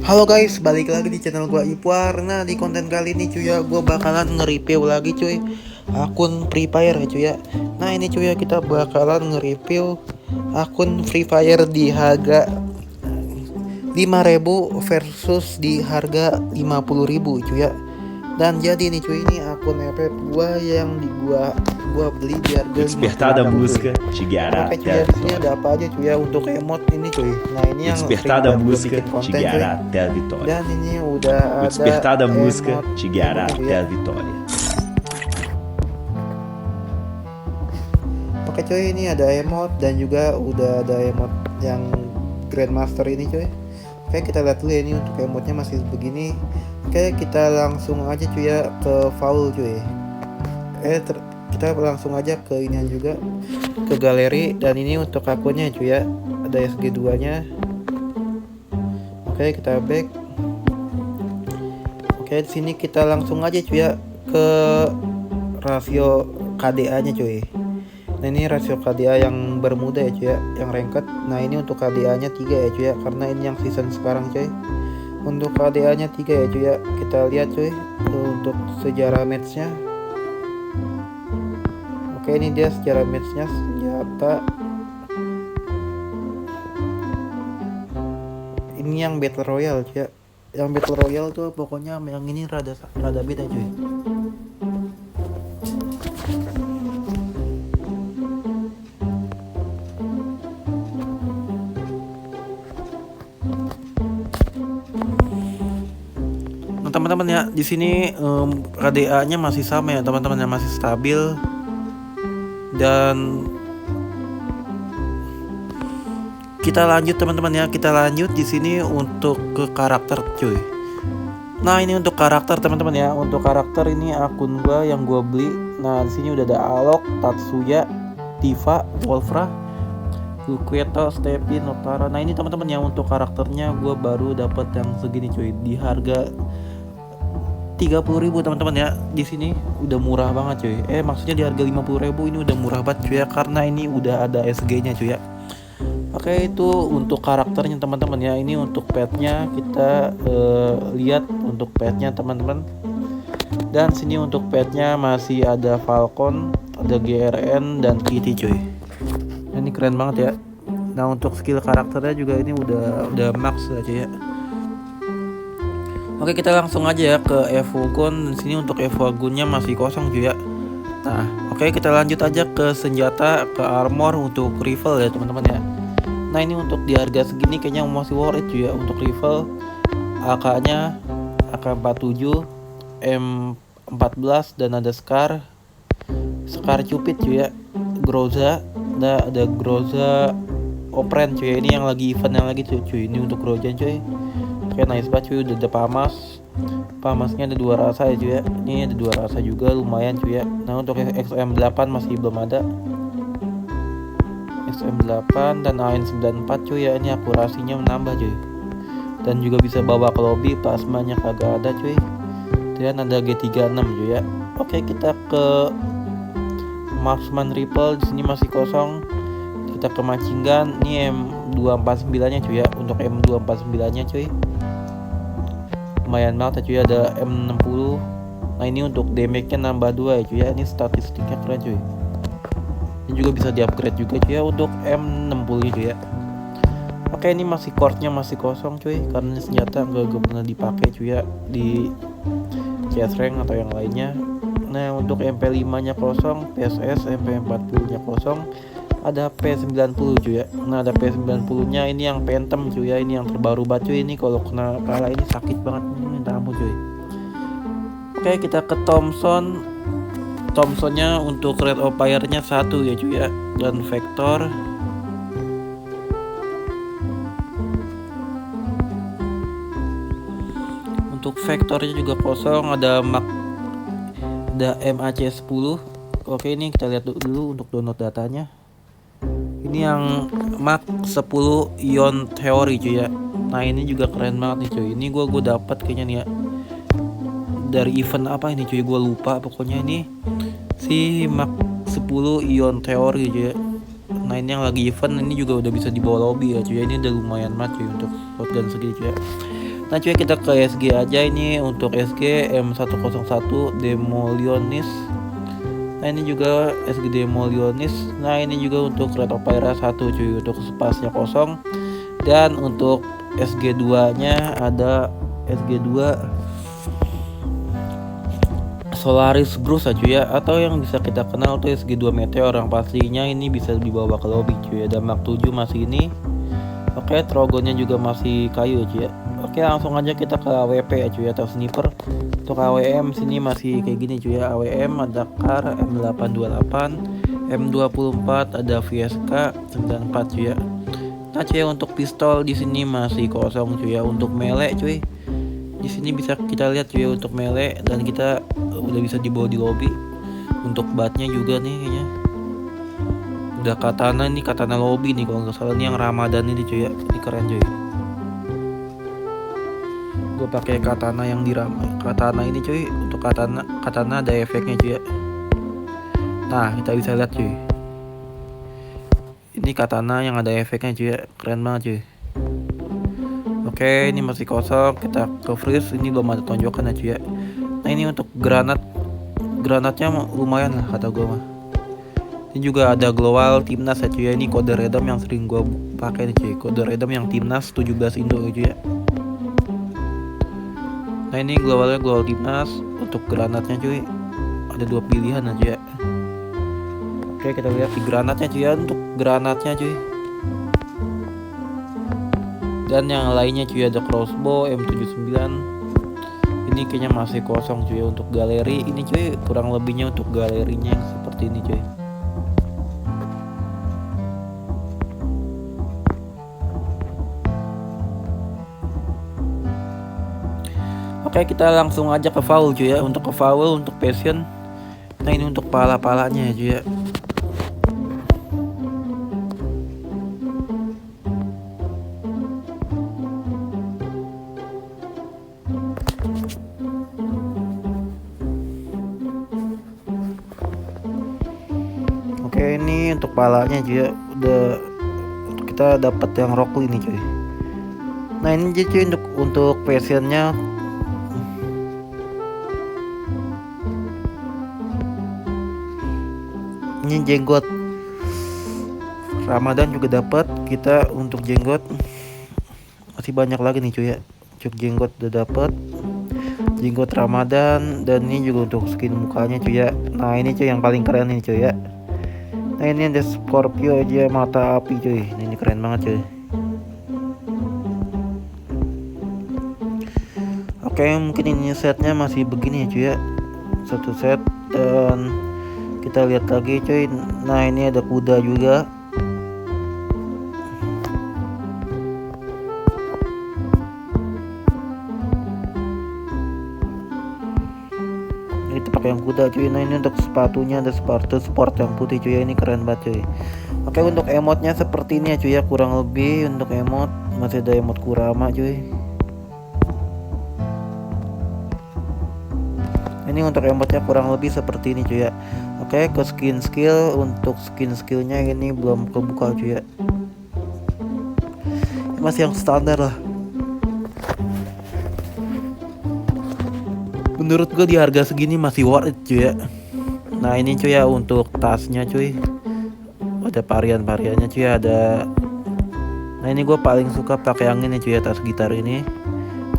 Halo guys, balik lagi di channel gua Ipwar. Nah, di konten kali ini cuy ya, gua bakalan nge-review lagi cuy akun Free Fire ya cuy ya. Nah, ini cuy ya, kita bakalan nge-review akun Free Fire di harga 5.000 versus di harga 50.000 cuy ya. Dan jadi nih cuy, ini akun FF gua yang gua beli di harga Despertar da música te guiará Oke cuy até ya, a di sini vitória. ada apa aja cuy ya untuk emot ini cuy. Nah, ini O yang despertar sering da gua música bikin te konten cuy. guiará até a vitória. Dan ini udah O ada despertar da música emot te guiará emotnya cuy até ya. a vitória. Oke cuy, ini ada emot dan juga udah ada emot yang Grandmaster ini cuy. Oke, kita lihat dulu ya, ini untuk emotnya masih begini. Oke, kita langsung aja cuy ya ke foul cuy. Kita langsung aja ke ini juga, ke galeri. Dan ini untuk akunnya cuy ya, ada SG2 nya. Oke, kita back. Oke, di sini kita langsung aja cuy ya ke rasio KDA nya cuy. Nah, ini rasio KDA yang bermuda ya cuy ya, yang ranked. Nah, ini untuk KDA nya 3 ya cuy ya, karena ini yang season sekarang cuy. Untuk KDA nya 3 ya cuy ya. Kita lihat cuy untuk sejarah matchnya. Oke, ini dia sejarah matchnya, senjata. Ini yang Battle Royale cuy ya. Yang Battle Royale tuh pokoknya yang ini rada beda cuy. Nah, teman-teman ya, di sini KDA-nya masih sama ya teman-teman ya, masih stabil. Dan kita lanjut teman-teman ya, kita lanjut di sini untuk ke karakter cuy. Nah, ini untuk karakter teman-teman ya. Untuk karakter ini akun gua yang gua beli. Nah, di sini udah ada Alok, Tatsuya, Tifa, Wolfra, Luqueto, Stepi, Notara. Nah, ini teman-teman ya, untuk karakternya gua baru dapat yang segini cuy, di harga 30.000 teman-teman ya. Di sini udah murah banget cuy. Maksudnya di harga 50.000 ini udah murah banget cuy ya, karena ini udah ada SG-nya cuy ya. Oke, itu untuk karakternya teman-teman ya. Ini untuk petnya kita lihat untuk petnya teman-teman. Dan sini untuk petnya masih ada Falcon, ada GRN dan Kitty cuy. Ini keren banget ya. Nah, untuk skill karakternya juga ini udah max aja ya. Oke, kita langsung aja ya ke Evogun. Di sini untuk Evogunnya masih kosong cuy ya. Nah, oke, kita lanjut aja ke senjata, ke armor untuk rifle ya teman-teman ya. Nah, ini untuk di harga segini kayaknya masih worth it cuy ya. Untuk rifle AK-nya AK47, M14 dan ada Scar Cupid cuy ya. Groza, ada Groza Opren cuy ya. Ini yang lagi event yang lagi cuy. Ini untuk Groza cuy. Oke, nice banget cuy. Udah ada Pamasnya ada 2 rasa ya cuy ya. Ini ada 2 rasa juga, lumayan cuy ya. Nah, untuk XM8 masih belum ada. XM8 dan AN94 cuy ya. Ini akurasinya menambah cuy. Dan juga bisa bawa ke lobby, plasmanya kagak ada cuy. Dan ada G36 cuy ya. Oke, kita ke Marksman Rifle. Di sini masih kosong. Kita ke Machine Gun. Ini M249 nya cuy ya. Untuk M249 nya cuy, lumayan banget ya cuy, ada M60. Nah, ini untuk damage-nya nambah 2 ya cuy ya. Ini statistiknya keren cuy. Ini juga bisa di-upgrade juga cuy ya untuk M60 cuy ya. Oke, ini masih core-nya masih kosong cuy, karena ini senjata gak pernah dipakai cuy ya di CS rank atau yang lainnya. Nah, untuk MP5-nya kosong, PSS, MP40-nya kosong, ada P90 cuy ya. Nah, ada P90-nya ini yang Phantom cuy ya. Ini yang terbaru banget cuy. Ini kalau kena kalah ini sakit banget, minta ampun cuy. Oke, kita ke Thompsonnya untuk rate of fire-nya 1 ya cuy ya. Dan Vector. Untuk Vectornya juga kosong, ada MAC10. Oke, ini kita lihat dulu untuk download datanya. Ini yang Mark 10 Ion Theory cuy ya. Nah, ini juga keren banget nih cuy. Ini gue dapat kayaknya nih ya. Dari event apa ini cuy, gue lupa. Pokoknya ini si Mark 10 Ion Theory cuy ya. Nah, ini yang lagi event ini juga udah bisa dibawa lobby ya cuy. Ini udah lumayan banget cuy untuk shotgun segini cuy ya. Nah cuy, kita ke SG aja. Ini untuk SG M101 Demolionis. Nah ini juga SG Demolionis. Nah ini juga untuk Red Opera 1 cuy, untuk spasnya kosong. Dan untuk SG2 nya ada SG2 Solaris Bruce cuy ya, atau yang bisa kita kenal tuh SG2 Meteor. Yang pastinya ini bisa dibawa ke lobby cuy ya. Dan Mark 7 masih ini. Oke, Trogonnya juga masih kayu cuy ya. Oke, langsung aja kita ke AWP ya cuy atau sniper. Untuk AWM sini masih kayak gini cuy ya. AWM ada Kar M828, M24, ada VSK 94 cuy ya. Nah cuy, untuk pistol di sini masih kosong cuy ya. Untuk melee cuy, di sini bisa kita lihat cuy untuk melee, dan kita udah bisa dibawa di lobby. Untuk batnya juga nih kayaknya udah katana, nih katana lobby nih kalau nggak salah, nih yang Ramadan ini cuy ya. Ini keren cuy. Gue pakai katana yang katana ini cuy. Untuk katana ada efeknya cuy ya. Nah kita bisa lihat cuy, ini katana yang ada efeknya cuy ya. Keren banget cuy. Oke, ini masih kosong. Kita ke freeze. Ini belum ada tonjokan ya cuy ya. Nah ini untuk granatnya lumayan lah kata gue mah. Ini juga ada global timnas ya cuy ya. Ini kode redam yang sering gue pakai nih cuy. Kode redam yang timnas 17 Indo ya cuy ya. Nah ini global timnas. Untuk granatnya cuy ada 2 pilihan aja ya. Oke, kita lihat di granatnya cuy ya. Untuk granatnya cuy, dan yang lainnya cuy ada crossbow M79. Ini kayaknya masih kosong cuy ya. Untuk galeri ini cuy, kurang lebihnya untuk galerinya yang seperti ini cuy. Oke, kita langsung aja ke foul cuy ya. Untuk ke foul, untuk passion. Nah ini untuk pala-palanya ya cuy ya. Oke, ini untuk palanya cuy ya. Udah kita dapat yang rock ini cuy. Nah ini cuy untuk passionnya. Ini jenggot Ramadan juga dapat kita. Untuk jenggot masih banyak lagi nih cuy ya. Untuk jenggot udah dapat jenggot Ramadan, dan ini juga untuk skin mukanya cuy ya. Nah ini cuy yang paling keren nih cuy ya. Nah ini ada Scorpio aja mata api cuy. Ini keren banget cuy. Oke, mungkin ini setnya masih begini ya cuy ya. Satu set, dan kita lihat lagi cuy. Nah ini ada kuda juga. Kita pakai yang kuda cuy. Nah ini untuk sepatunya ada sepatu sport yang putih cuy ya. Ini keren banget cuy. Oke, untuk emotnya seperti ini ya cuy ya, kurang lebih. Untuk emot masih ada emot Kurama cuy. Ini untuk emotnya kurang lebih seperti ini cuy ya. Oke, ke skin skill. Untuk skin skillnya ini belum kebuka cuy ya. Ini masih yang standar lah. Menurut gue di harga segini masih worth it cuy ya. Nah ini cuy ya untuk tasnya cuy. Ada varian-variannya cuy ya. Nah ini gue paling suka pakai yang ini cuy ya, tas gitar ini.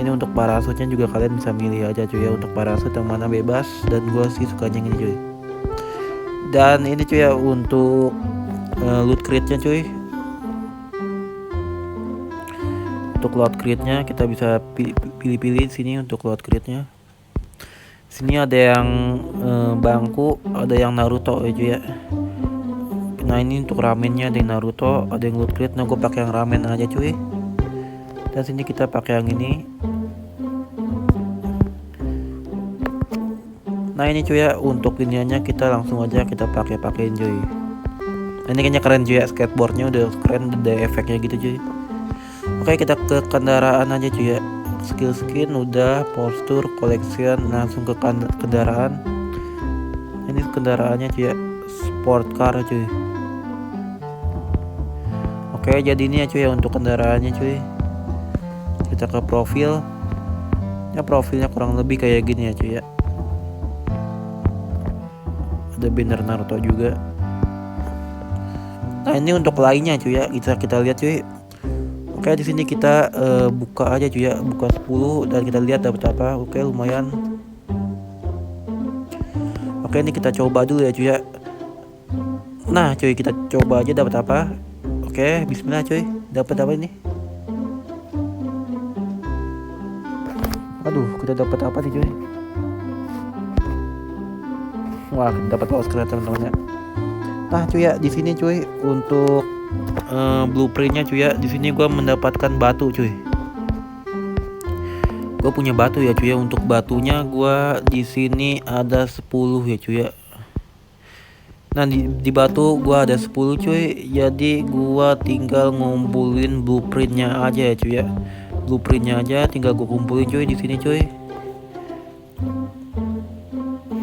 Ini untuk parasutnya juga kalian bisa milih aja cuy ya. Untuk parasut yang mana bebas, dan gue sih sukanya yang ini cuy. Dan ini cuy ya untuk loot crate-nya cuy. Untuk loot crate-nya kita bisa pilih-pilih sini untuk loot crate-nya. Sini ada yang bangku, ada yang Naruto ya cuy ya. Nah ini untuk ramennya ada yang Naruto, ada yang loot crate. Nah gue pakai yang ramen aja cuy. Dan sini kita pakai yang ini. Nah ini cuy ya untuk iniannya kita langsung aja kita pakein cuy. Nah, ini kayaknya keren cuy ya, skateboardnya udah keren, ada efeknya gitu cuy. Oke, kita ke kendaraan aja cuy ya. Skill skin udah, postur, collection, langsung ke kendaraan. Ini kendaraannya cuy ya, sport car cuy. Oke, jadi ini ya cuy ya untuk kendaraannya cuy. Kita ke profil. Ya profilnya kurang lebih kayak gini ya cuy ya. Ada banner Naruto juga. Nah ini untuk lainnya cuy ya, kita lihat cuy. Oke di sini kita buka aja cuy ya, buka 10 dan kita lihat dapat apa. Oke lumayan. Oke ini kita coba dulu ya cuy ya. Nah cuy kita coba aja dapat apa. Oke bismillah cuy, dapat apa ini? Aduh kita dapat apa nih cuy? Wah dapat Oscar teman-teman ya. Nah cuy ya di sini cuy untuk blueprintnya cuy ya, di sini gua mendapatkan batu cuy. Gue punya batu ya cuy ya. Untuk batunya gua di sini ada 10 ya cuy ya. Nah di batu gua ada 10 cuy. Jadi gua tinggal ngumpulin blueprintnya aja ya cuy ya. Blueprintnya aja tinggal gua kumpulin cuy di sini cuy.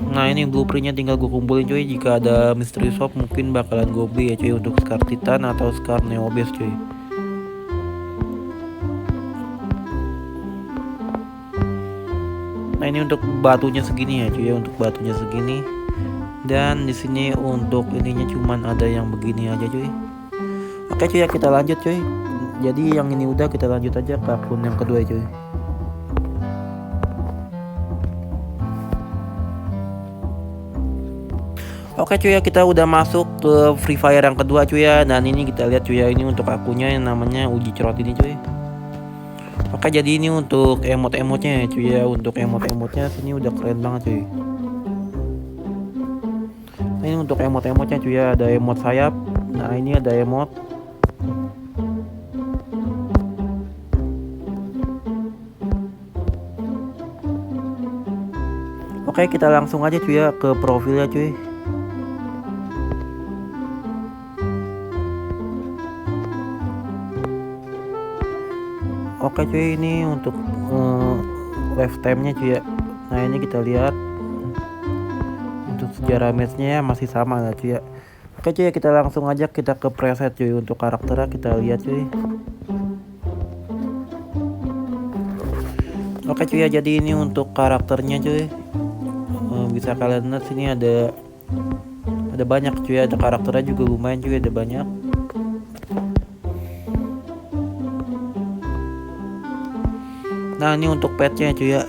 Nah ini blueprintnya tinggal gue kumpulin cuy. Jika ada mystery shop mungkin bakalan gue beli ya cuy, untuk Scar Titan atau Scar Neobase cuy. Nah ini untuk batunya segini ya cuy ya, untuk batunya segini. Dan di sini untuk ininya cuman ada yang begini aja cuy. Oke cuy ya kita lanjut cuy. Jadi yang ini udah, kita lanjut aja ke akun yang kedua cuy. Oke cuy ya kita udah masuk ke Free Fire yang kedua cuy ya. Dan ini kita lihat cuy ya, ini untuk akunnya yang namanya Uji Cerot ini cuy. Oke jadi ini untuk emot-emotnya ya cuy ya. Untuk emot-emotnya sini udah keren banget cuy. Nah ini untuk emot-emotnya cuy ya, ada emot sayap. Nah ini ada emot. Oke kita langsung aja cuy ya ke profilnya cuy. Oke cuy ini untuk lifetime-nya cuy ya. Nah ini kita lihat untuk sejarah match-nya masih sama lah cuy ya. Oke cuy kita langsung aja kita ke preset cuy. Untuk karakternya kita lihat cuy. Oke cuy ya jadi ini untuk karakternya cuy. Bisa kalian lihat sini ada banyak cuy ya. Ada karakternya juga lumayan cuy, ada banyak. Nah ini untuk petnya cuy ya.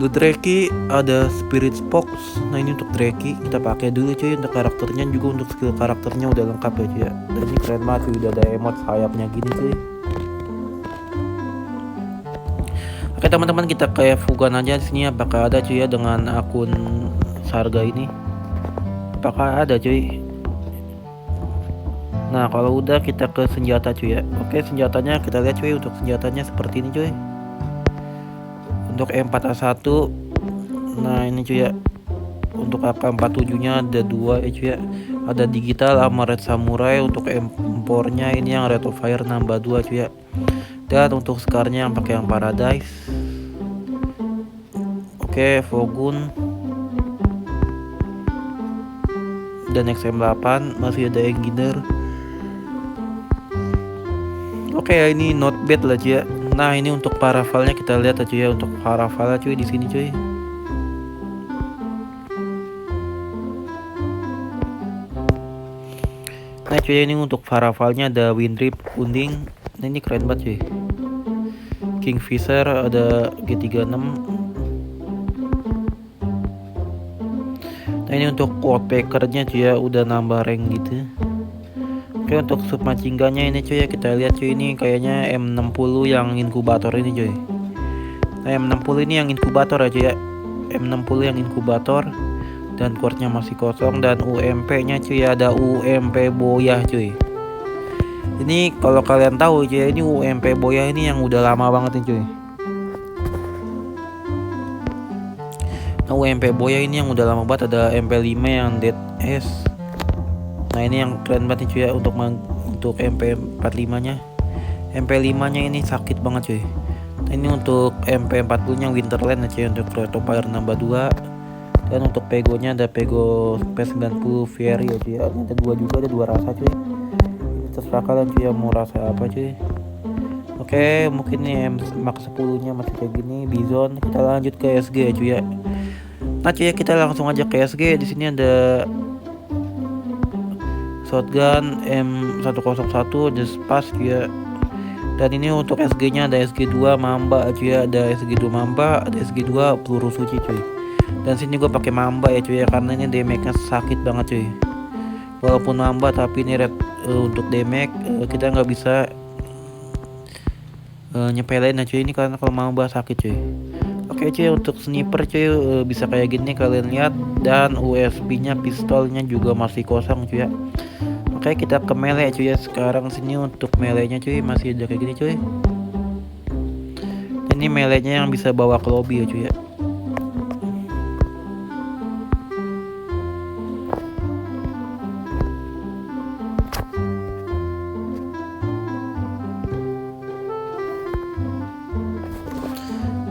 The Drake ada Spirit Fox. Nah ini untuk Drake kita pakai dulu cuy. Untuk karakternya juga, untuk skill karakternya udah lengkap ya cuy ya. Dan ini keren banget cuy, udah ada emot sayapnya gini cuy. Oke teman-teman kita kayak Fugan aja di sini, apakah ada cuy ya dengan akun Sarga ini? Apakah ada cuy? Nah kalau udah kita ke senjata cuy ya. Oke senjatanya kita lihat cuy. Untuk senjatanya seperti ini cuy. Untuk M4A1. Nah ini cuy ya. Untuk AK47 nya ada 2 ya cuy ya. Ada digital sama red samurai. Untuk M4 nya ini yang rate of fire nambah 2 cuy ya. Dan untuk scarnya yang pakai yang paradise. Oke Fogun. Dan XM8 masih ada Engineer. Oke ya ini not bad lah cuy ya. Nah ini untuk paravalnya kita lihat aja ya. Untuk paravalnya cuy di sini cuy. Nah cuy ini untuk paravalnya ada Windrip kuning. Nah ini keren banget cuy. Kingfisher ada G36. Nah ini untuk woodpeckernya cuy ya, udah nambah rank gitu. Oke untuk submachine-nya ini cuy ya, kita lihat cuy, ini kayaknya M60 yang inkubator ini cuy. Nah M60 ini yang inkubator ya cuy ya. M60 yang inkubator. Dan quartz-nya masih kosong. Dan UMP nya cuy ya, ada UMP Boyah cuy. Ini kalau kalian tahu cuy, ini UMP Boyah ini yang udah lama banget nih cuy. Nah UMP Boyah ini yang udah lama banget. Ada MP5 yang Dead S. Nah ini yang keren banget nih cuy ya. Untuk MP45 nya. MP5 nya ini sakit banget cuy. Nah ini untuk MP40 nya Winterland ya cuy. Untuk rate of fire nambah 2. Dan untuk Pego nya ada Pego P90 Fairy ya cuy ya. Ini ada 2 juga, ada 2 rasa cuy. Ini terserah kalian cuy ya mau rasa apa cuy. Oke, mungkin nih Max 10 nya masih kayak gini. Bizon, kita lanjut ke SG ya cuy ya. Nah cuy ya, kita langsung aja ke SG. Di sini ada shotgun M101 just pas cuy ya. Dan ini untuk SG nya ada SG2 Mamba cuy ya, ada SG2 Mamba, ada SG2 peluru suci cuy. Dan sini gue pakai Mamba ya cuy ya, karena ini damage nya sakit banget cuy. Walaupun Mamba tapi ini red untuk damage kita nggak bisa nyepelin ya cuy, ini karena kalau Mamba sakit cuy. Oke cuy, untuk sniper cuy bisa kayak gini kalian lihat, dan USB nya pistolnya juga masih kosong cuy ya. Oke, kita ke melee cuy ya. Sekarang sini untuk melee nya cuy masih ada kayak gini cuy. Ini melee nya yang bisa bawa ke lobby ya cuy ya.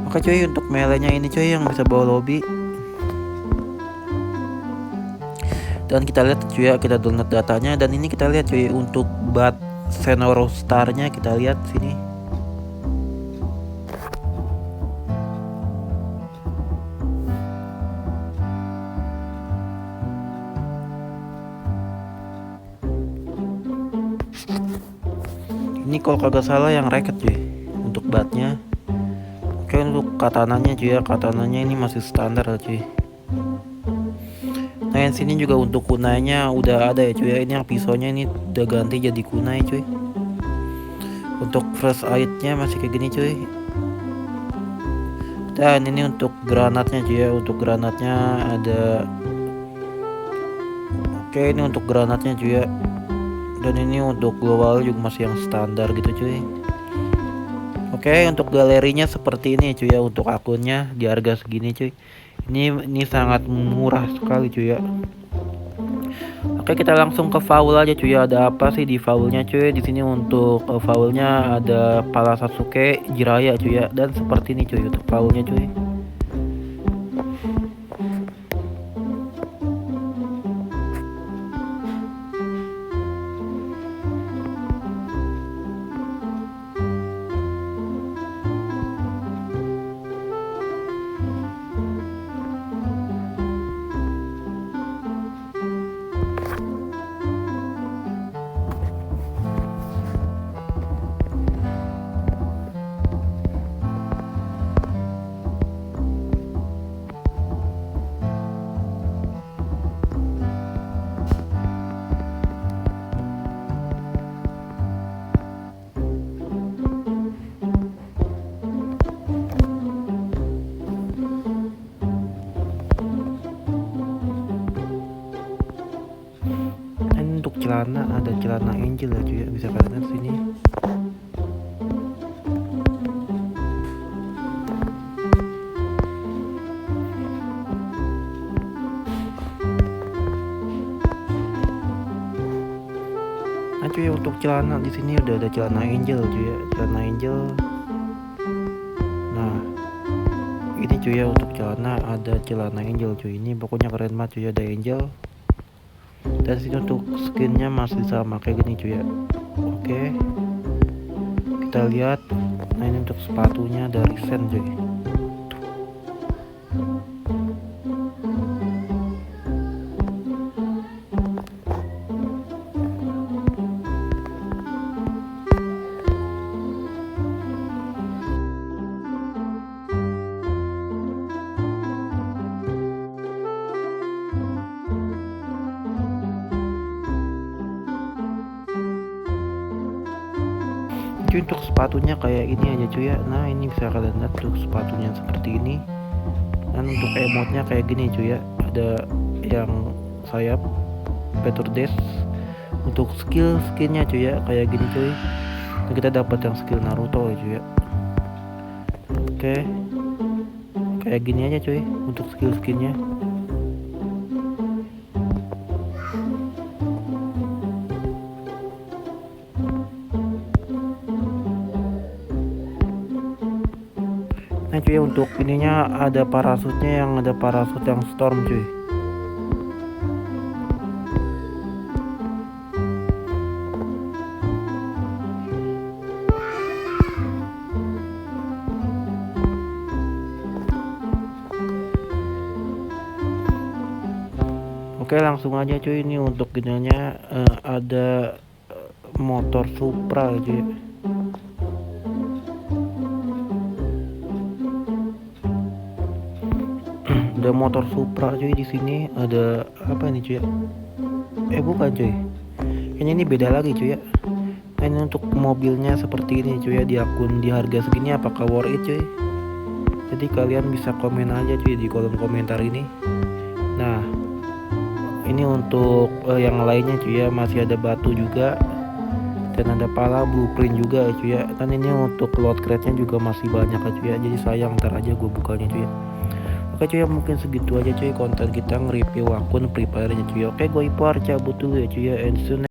Oke cuy, untuk melee nya ini cuy yang bisa bawa lobby. Dan kita lihat cuy ya, kita download datanya, dan ini kita lihat cuy untuk bat Senoro Star nya kita lihat sini. Ini kalau kagak salah yang racket cuy untuk batnya. Oke, untuk katananya cuy ya, katananya ini masih standar cuy. Nah yang sini juga untuk kunainya udah ada ya cuy ya. Ini yang pisaunya ini udah ganti jadi kunai cuy. Untuk first aid-nya masih kayak gini cuy. Dan ini untuk granatnya cuy ya. Untuk granatnya ada. Oke, ini untuk granatnya cuy ya. Dan ini untuk global juga masih yang standar gitu cuy. Oke, untuk galerinya seperti ini cuy ya. Untuk akunnya di harga segini cuy. Ini sangat murah sekali cuy ya. Oke, kita langsung ke foul aja cuy ya. Ada apa sih di foulnya cuy? Di sini untuk foulnya ada Pala Sasuke Jiraiya cuy ya. Dan seperti ini cuy untuk foulnya cuy. Untuk celana ada celana Angel ya cuy ya, bisa kalian lihat sini. Nah cuy, untuk celana di sini udah ada celana Angel cuy ya, celana Angel. Nah ini cuy ya, untuk celana ada celana Angel cuy, ini pokoknya keren banget cuy ya, ada Angel. Dan sini untuk skinnya masih sama kayak gini cuy ya. Oke, kita lihat. Nah ini untuk sepatunya dari Sen cuy. Cuy, untuk sepatunya kayak ini aja cuy ya. Nah ini bisa kalian lihat untuk sepatunya seperti ini. Dan untuk emotnya kayak gini cuy ya, ada yang sayap Peter Dash. Untuk skinnya cuy ya kayak gini cuy. Dan kita dapat yang skill Naruto ya cuy ya. Oke, kayak gini aja cuy untuk skinnya. Nah cuy, untuk ininya ada parasutnya, yang ada parasut yang storm cuy. Oke, langsung aja cuy. Ini untuk ininya ada motor Supra cuy. Ada motor Supra cuy di sini. Ada apa nih cuy? Bukan cuy. Ini beda lagi cuy ya. Nah, ini untuk mobilnya seperti ini cuy ya, di akun di harga segini apakah worth it cuy? Jadi kalian bisa komen aja cuy di kolom komentar ini. Nah, ini untuk yang lainnya cuy ya, masih ada batu juga dan ada pala blueprint juga cuy ya. Dan ini untuk load crate-nya juga masih banyak cuy ya. Jadi sayang, ntar aja gue bukanya cuy ya. Oke cuy ya, mungkin segitu aja cuy konten kita nge-review akun Free Fire nya cuy. Oke, gue Ipar cabut dulu ya cuy ya, and soon